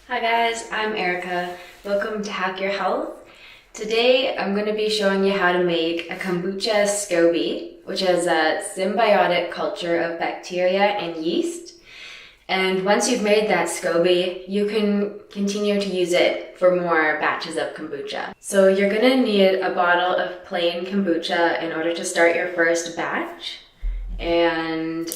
Hi guys, I'm Erica. Welcome to Hack Your Health. Today I'm going to be showing you how to make a Kombucha Scoby, which is a symbiotic culture of bacteria and yeast. And once you've made that Scoby, you can continue to use it for more batches of kombucha. So you're going to need a bottle of plain kombucha in order to start your first batch. And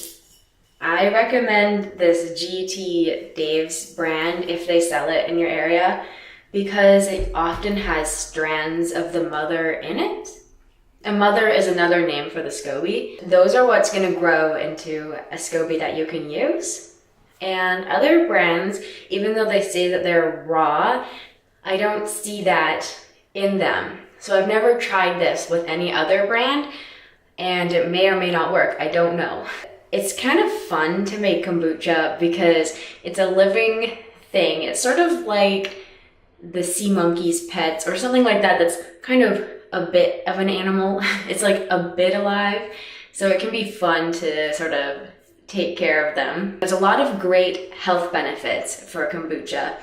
I recommend this GT Dave's brand if they sell it in your area because it often has strands of the mother in it. A mother is another name for the Scoby. Those are what's going to grow into a Scoby that you can use. And other brands, even though they say that they're raw, I don't see that in them. So I've never tried this with any other brand and it may or may not work. I don't know. It's kind of fun to make kombucha because it's a living thing. It's sort of like the sea monkey's pets or something like that that's kind of a bit of an animal. It's like a bit alive. So it can be fun to sort of take care of them. There's a lot of great health benefits for kombucha.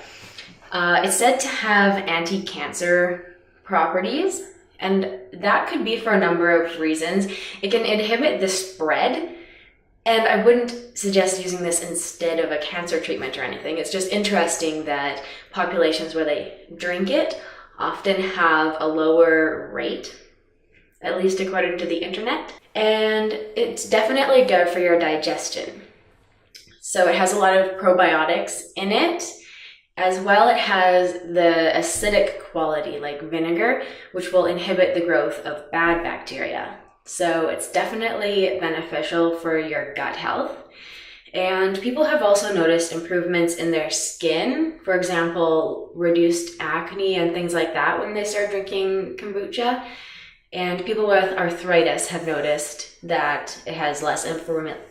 It's said to have anti-cancer properties, and that could be for a number of reasons. It can inhibit the spread. And I wouldn't suggest using this instead of a cancer treatment or anything. It's just interesting that populations where they drink it often have a lower rate, at least according to the internet. And it's definitely good for your digestion. So it has a lot of probiotics in it. As well, it has the acidic quality like vinegar, which will inhibit the growth of bad bacteria. So it's definitely beneficial for your gut health. And people have also noticed improvements in their skin. For example, reduced acne and things like that when they start drinking kombucha. And people with arthritis have noticed that it has less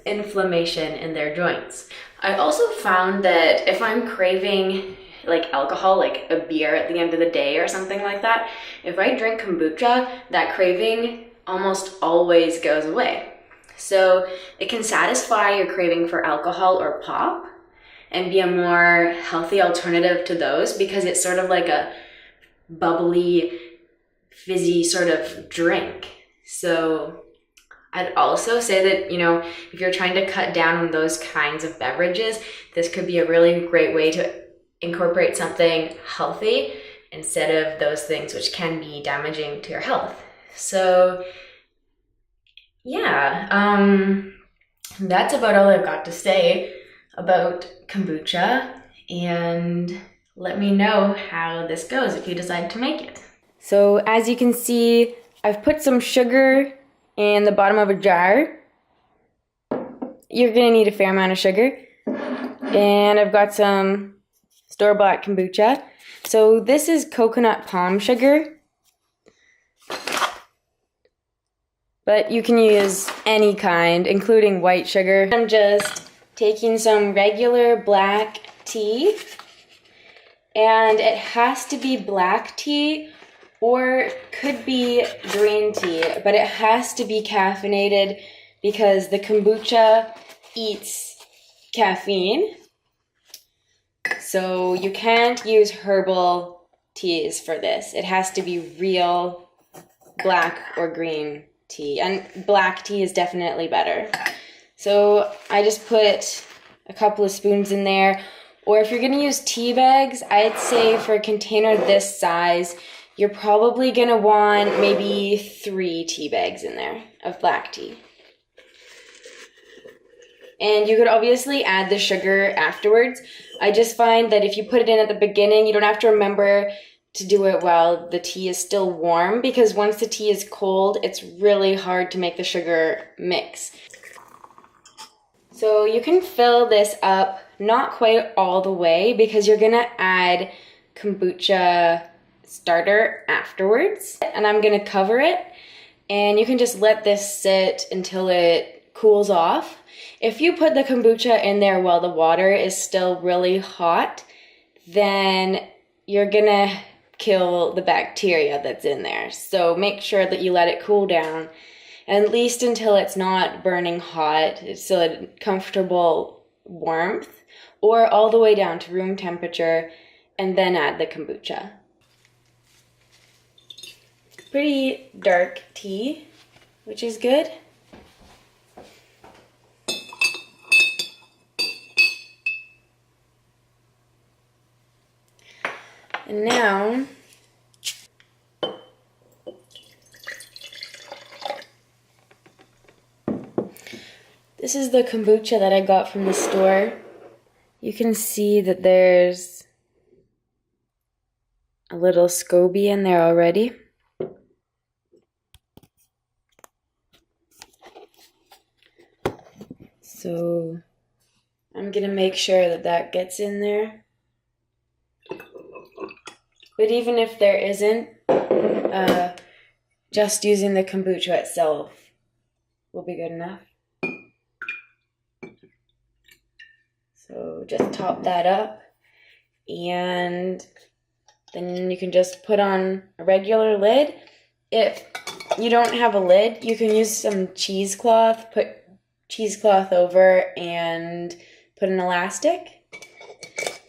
inflammation in their joints. I also found that if I'm craving like alcohol, like a beer at the end of the day or something like that, if I drink kombucha, that craving almost always goes away. So it can satisfy your craving for alcohol or pop and be a more healthy alternative to those because it's sort of like a bubbly, fizzy sort of drink. So I'd also say that, if you're trying to cut down on those kinds of beverages, this could be a really great way to incorporate something healthy instead of those things which can be damaging to your health. So that's about all I've got to say about kombucha, and let me know how this goes if you decide to make it. So as you can see, I've put some sugar in the bottom of a jar. You're gonna need a fair amount of sugar. And I've got some store-bought kombucha. So this is coconut palm sugar. But you can use any kind, including white sugar. I'm just taking some regular black tea, and it has to be black tea or could be green tea, but it has to be caffeinated because the kombucha eats caffeine. So you can't use herbal teas for this. It has to be real black or green tea, and black tea is definitely better. So I just put a couple of spoons in there, or if you're going to use tea bags, I'd say for a container this size, you're probably going to want maybe 3 tea bags in there of black tea. And you could obviously add the sugar afterwards. I just find that if you put it in at the beginning, you don't have to remember to do it while the tea is still warm, because once the tea is cold, it's really hard to make the sugar mix. So you can fill this up, not quite all the way, because you're gonna add kombucha starter afterwards. And I'm gonna cover it, and you can just let this sit until it cools off. If you put the kombucha in there while the water is still really hot, then you're gonna kill the bacteria that's in there. So make sure that you let it cool down, at least until it's not burning hot. It's still a comfortable warmth. or all the way down to room temperature, and then add the kombucha. Pretty dark tea, which is good. And now, this is the kombucha that I got from the store. You can see that there's a little Scoby in there already. So I'm gonna make sure that that gets in there. But even if there isn't, just using the kombucha itself will be good enough. So just top that up, and then you can just put on a regular lid. If you don't have a lid, you can use some cheesecloth, put cheesecloth over and put an elastic.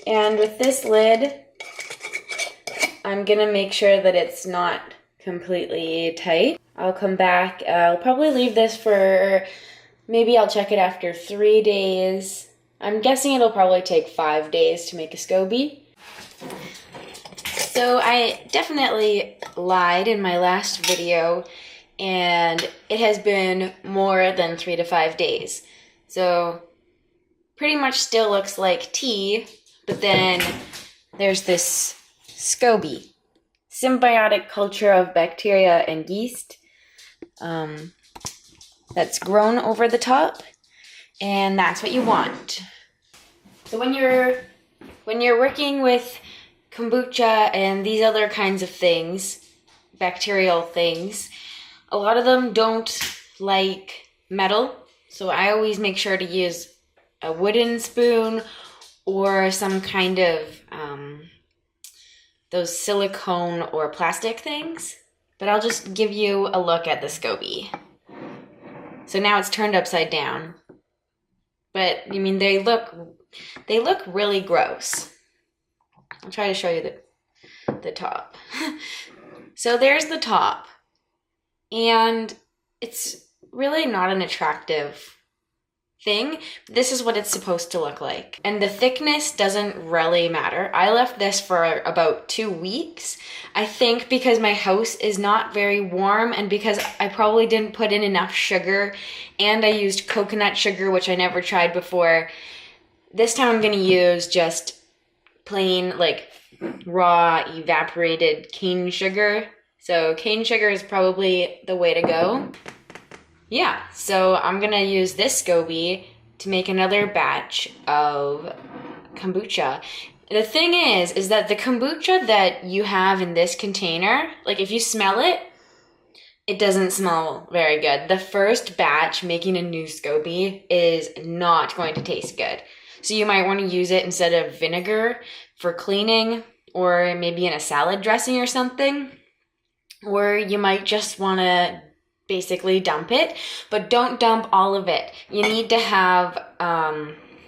And with this lid, I'm gonna make sure that it's not completely tight. I'll come back, I'll probably leave this for, maybe I'll check it after 3 days. I'm guessing it'll probably take 5 days to make a Scoby. So I definitely lied in my last video, and it has been more than 3 to 5 days. So pretty much still looks like tea, but then there's this Scoby, symbiotic culture of bacteria and yeast, that's grown over the top, and that's what you want. So when you're working with kombucha and these other kinds of things, bacterial things, a lot of them don't like metal, so I always make sure to use a wooden spoon or some kind of those silicone or plastic things. But I'll just give you a look at the Scoby. So now it's turned upside down. But I mean, they look really gross. I'll try to show you the top. So there's the top. And it's really not an attractive thing. This is what it's supposed to look like. And the thickness doesn't really matter. I left this for about 2 weeks. I think because my house is not very warm, and because I probably didn't put in enough sugar, and I used coconut sugar, which I never tried before. This time I'm gonna use just plain, like, raw evaporated cane sugar. So cane sugar is probably the way to go. Yeah, so I'm gonna use this Scoby to make another batch of kombucha. The thing is that the kombucha that you have in this container, like if you smell it, it doesn't smell very good. The first batch making a new Scoby is not going to taste good. So you might want to use it instead of vinegar for cleaning, or maybe in a salad dressing or something. Or you might just want to basically dump it, but don't dump all of it. You need to have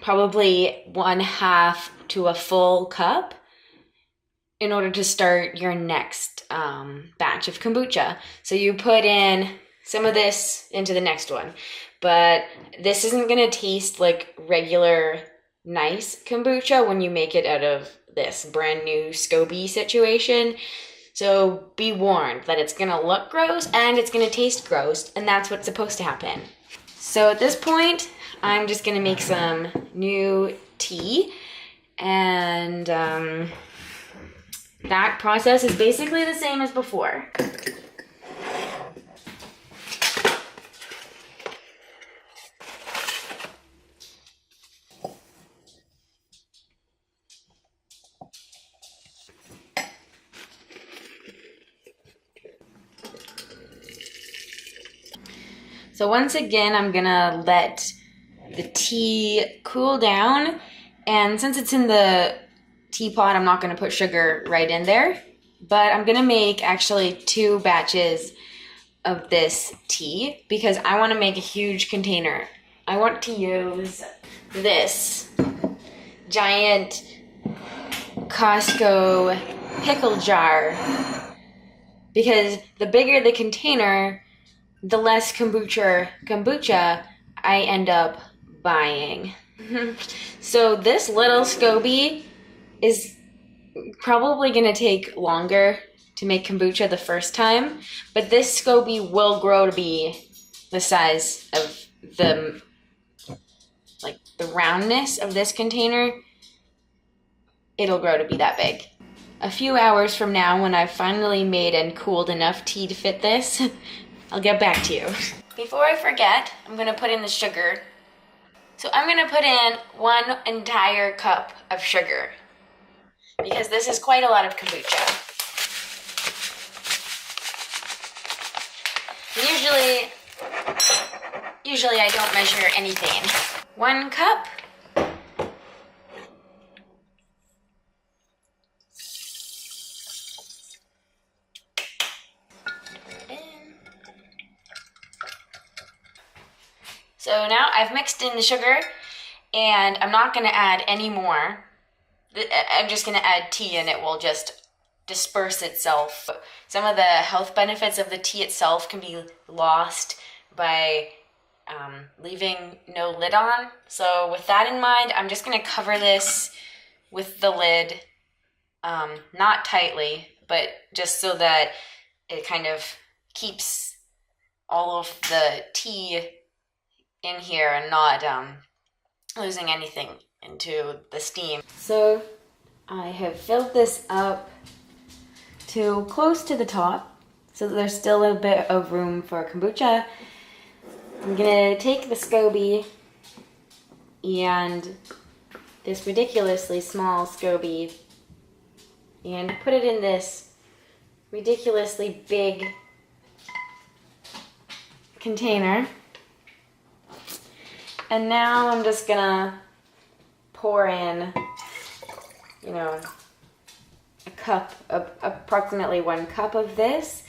probably 1/2 to a full cup in order to start your next batch of kombucha. So you put in some of this into the next one, but this isn't gonna taste like regular nice kombucha when you make it out of this brand new Scoby situation. So be warned that it's gonna look gross and it's gonna taste gross, and that's what's supposed to happen. So at this point, I'm just gonna make some new tea, and that process is basically the same as before. So once again, I'm gonna let the tea cool down, and since it's in the teapot, I'm not gonna put sugar right in there, but I'm gonna make actually 2 batches of this tea because I wanna make a huge container. I want to use this giant Costco pickle jar, because the bigger the container, the less kombucha I end up buying. So this little Scoby is probably gonna take longer to make kombucha the first time, but this Scoby will grow to be the size of the roundness of this container. It'll grow to be that big. A few hours from now, when I've finally made and cooled enough tea to fit this, I'll get back to you. Before I forget, I'm gonna put in the sugar. So I'm gonna put in 1 entire cup of sugar, because this is quite a lot of kombucha. Usually I don't measure anything. 1 cup. So now I've mixed in the sugar, and I'm not gonna add any more. I'm just gonna add tea and it will just disperse itself. Some of the health benefits of the tea itself can be lost by leaving no lid on. So with that in mind, I'm just gonna cover this with the lid, not tightly, but just so that it kind of keeps all of the tea in here and not losing anything into the steam. So I have filled this up to close to the top, so that there's still a bit of room for kombucha. I'm gonna take the Scoby and this ridiculously small Scoby and put it in this ridiculously big container. And now I'm just gonna pour in, a cup, approximately 1 cup of this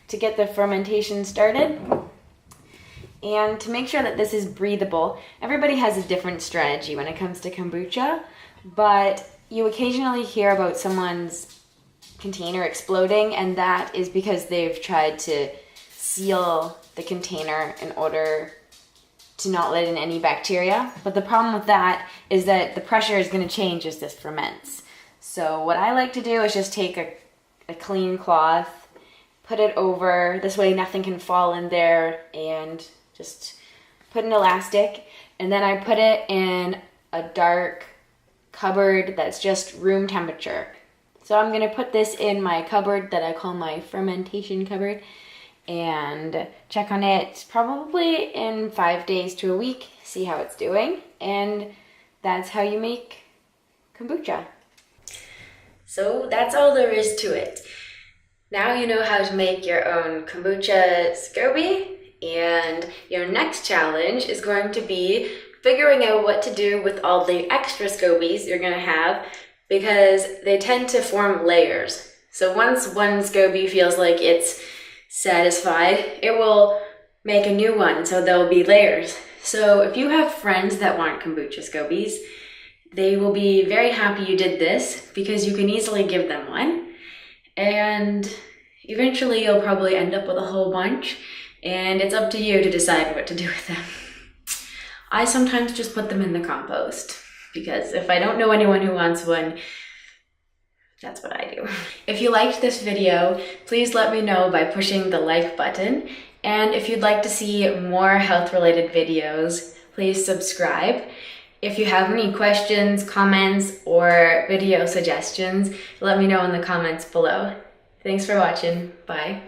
to get the fermentation started. And to make sure that this is breathable, everybody has a different strategy when it comes to kombucha, but you occasionally hear about someone's container exploding, and that is because they've tried to seal the container in order to not let in any bacteria. But the problem with that is that the pressure is going to change as this ferments. So what I like to do is just take a clean cloth, put it over, this way nothing can fall in there, and just put an elastic, and then I put it in a dark cupboard that's just room temperature. So I'm gonna put this in my cupboard that I call my fermentation cupboard, and check on it probably in 5 days to a week, see how it's doing, and that's how you make kombucha. So that's all there is to it. Now you know how to make your own Kombucha Scoby, and your next challenge is going to be figuring out what to do with all the extra Scobies you're gonna have, because they tend to form layers. So once one Scoby feels like it's satisfied, it will make a new one, so there'll be layers. So if you have friends that want Kombucha Scobies, they will be very happy you did this, because you can easily give them one, and eventually you'll probably end up with a whole bunch, and it's up to you to decide what to do with them. I sometimes just put them in the compost, because if I don't know anyone who wants one, that's what I do. If you liked this video, please let me know by pushing the like button, and if you'd like to see more health-related videos, please subscribe. If you have any questions, comments, or video suggestions, let me know in the comments below. Thanks for watching. Bye.